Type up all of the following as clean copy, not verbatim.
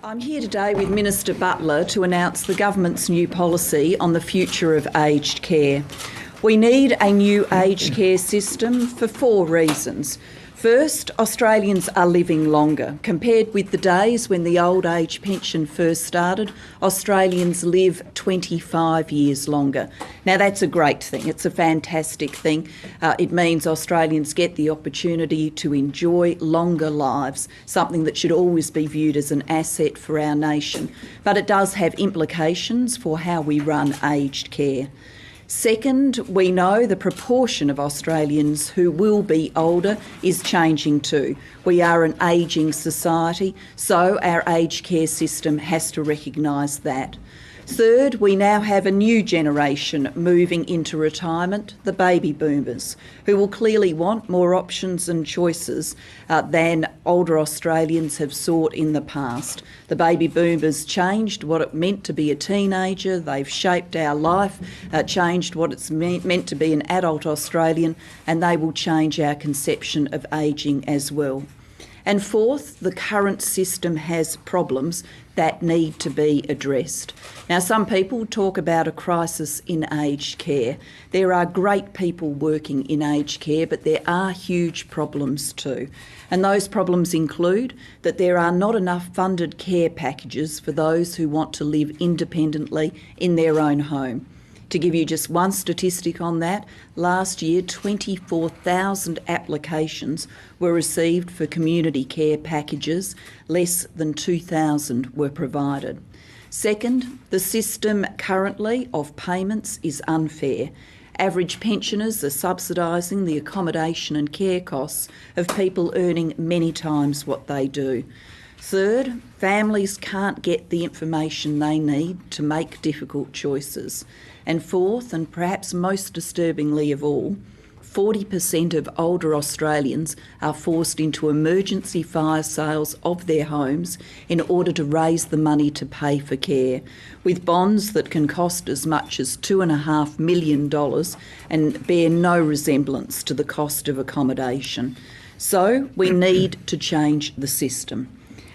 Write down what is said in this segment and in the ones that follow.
I'm here today with Minister Butler to announce the government's new policy on the future of aged care. We need a new aged care system for 4 reasons. First, Australians are living longer. Compared with the days when the old age pension first started, Australians live 25 years longer. Now that's a great thing, it's a fantastic thing. It means Australians get the opportunity to enjoy longer lives, something that should always be viewed as an asset for our nation. But it does have implications for how we run aged care. Second, we know the proportion of Australians who will be older is changing too. We are an ageing society, so our aged care system has to recognise that. Third, we now have a new generation moving into retirement, the baby boomers, who will clearly want more options and choices than older Australians have sought in the past. The baby boomers changed what it meant to be a teenager, they've shaped our life, changed what it's meant to be an adult Australian, and they will change our conception of ageing as well. And fourth, the current system has problems that need to be addressed. Now, some people talk about a crisis in aged care. There are great people working in aged care, but there are huge problems too. And those problems include that there are not enough funded care packages for those who want to live independently in their own home. To give you just one statistic on that, last year 24,000 applications were received for community care packages, less than 2,000 were provided. Second, the system currently of payments is unfair. Average pensioners are subsidising the accommodation and care costs of people earning many times what they do. Third, families can't get the information they need to make difficult choices. And fourth, and perhaps most disturbingly of all, 40% of older Australians are forced into emergency fire sales of their homes in order to raise the money to pay for care, with bonds that can cost as much as $2.5 million and bear no resemblance to the cost of accommodation. So we need to change the system.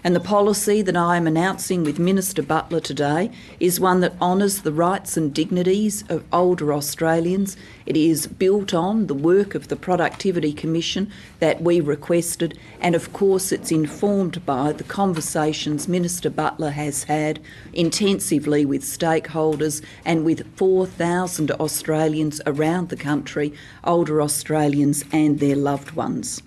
And the policy that I am announcing with Minister Butler today is one that honours the rights and dignities of older Australians. It is built on the work of the Productivity Commission that we requested, and of course it's informed by the conversations Minister Butler has had intensively with stakeholders and with 4,000 Australians around the country, older Australians and their loved ones.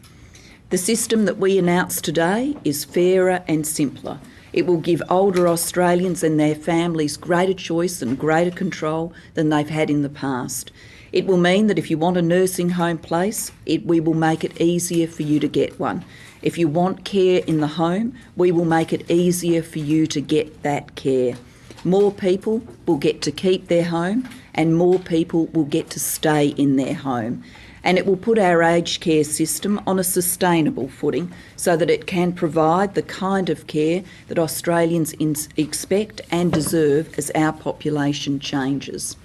The system that we announced today is fairer and simpler. It will give older Australians and their families greater choice and greater control than they've had in the past. It will mean that if you want a nursing home place, we will make it easier for you to get one. If you want care in the home, we will make it easier for you to get that care. More people will get to keep their home and more people will get to stay in their home. And it will put our aged care system on a sustainable footing so that it can provide the kind of care that Australians expect and deserve as our population changes.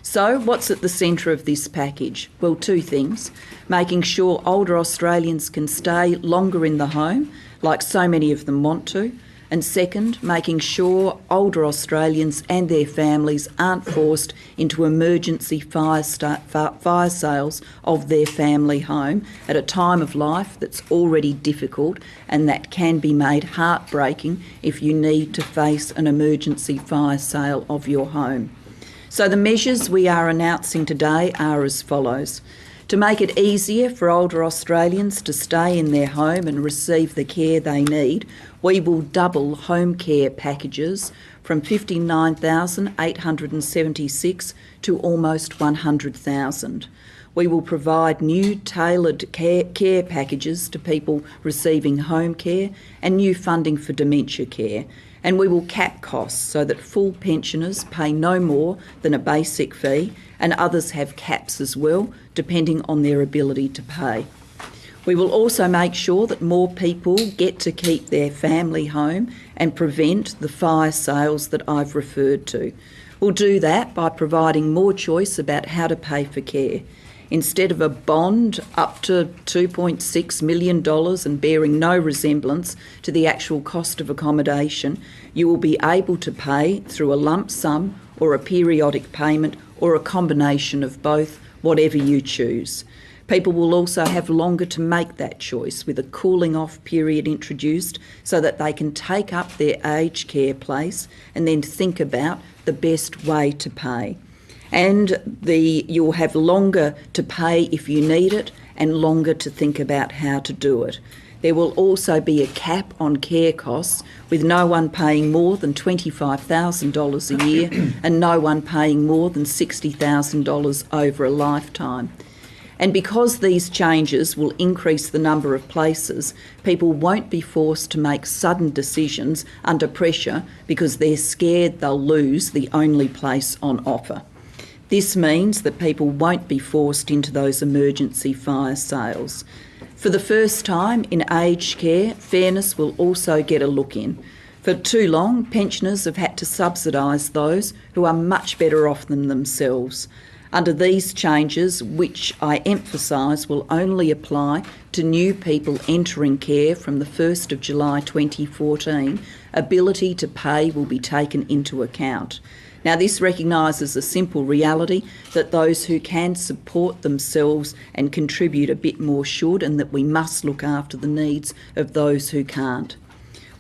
So what's at the centre of this package? Well, 2 things. Making sure older Australians can stay longer in the home, like so many of them want to. And second, making sure older Australians and their families aren't forced into emergency fire sales of their family home at a time of life that's already difficult and that can be made heartbreaking if you need to face an emergency fire sale of your home. So the measures we are announcing today are as follows. To make it easier for older Australians to stay in their home and receive the care they need, we will double home care packages from 59,876 to almost 100,000. We will provide new tailored care packages to people receiving home care and new funding for dementia care. And we will cap costs so that full pensioners pay no more than a basic fee and others have caps as well, depending on their ability to pay. We will also make sure that more people get to keep their family home and prevent the fire sales that I've referred to. We'll do that by providing more choice about how to pay for care. Instead of a bond up to $2.6 million and bearing no resemblance to the actual cost of accommodation, you will be able to pay through a lump sum or a periodic payment or a combination of both, whatever you choose. People will also have longer to make that choice, with a cooling off period introduced so that they can take up their aged care place and then think about the best way to pay. And you'll have longer to pay if you need it and longer to think about how to do it. There will also be a cap on care costs, with no one paying more than $25,000 a year and no one paying more than $60,000 over a lifetime. And because these changes will increase the number of places, people won't be forced to make sudden decisions under pressure because they're scared they'll lose the only place on offer. This means that people won't be forced into those emergency fire sales. For the first time in aged care, fairness will also get a look in. For too long, pensioners have had to subsidise those who are much better off than themselves. Under these changes, which I emphasise will only apply to new people entering care from the 1st of July 2014, ability to pay will be taken into account. Now, this recognises a simple reality that those who can support themselves and contribute a bit more should, and that we must look after the needs of those who can't.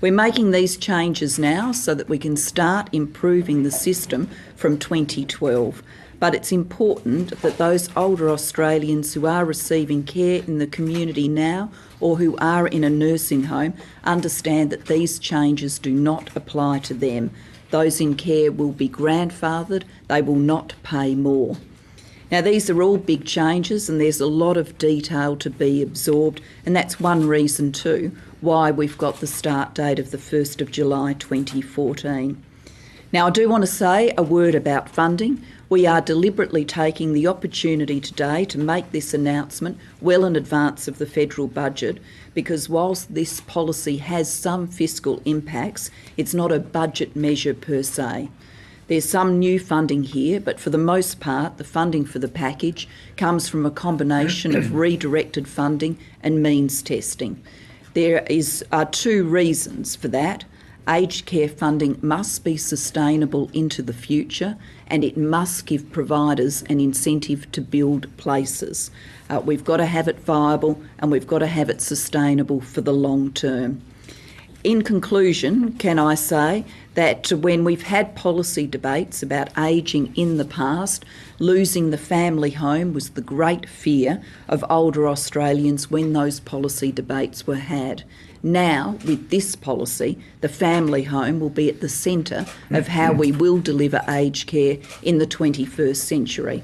We're making these changes now so that we can start improving the system from 2012. But it's important that those older Australians who are receiving care in the community now or who are in a nursing home understand that these changes do not apply to them. Those in care will be grandfathered, they will not pay more. Now, these are all big changes and there's a lot of detail to be absorbed, and that's one reason too why we've got the start date of the 1st of July 2014. Now, I do want to say a word about funding. We are deliberately taking the opportunity today to make this announcement well in advance of the federal budget, because whilst this policy has some fiscal impacts, it's not a budget measure per se. There's some new funding here, but for the most part, the funding for the package comes from a combination of redirected funding and means testing. There are two reasons for that. Aged care funding must be sustainable into the future, and it must give providers an incentive to build places. We've got to have it viable and we've got to have it sustainable for the long term. In conclusion, can I say that when we've had policy debates about ageing in the past, losing the family home was the great fear of older Australians when those policy debates were had. Now, with this policy, the family home will be at the centre of how we will deliver aged care in the 21st century.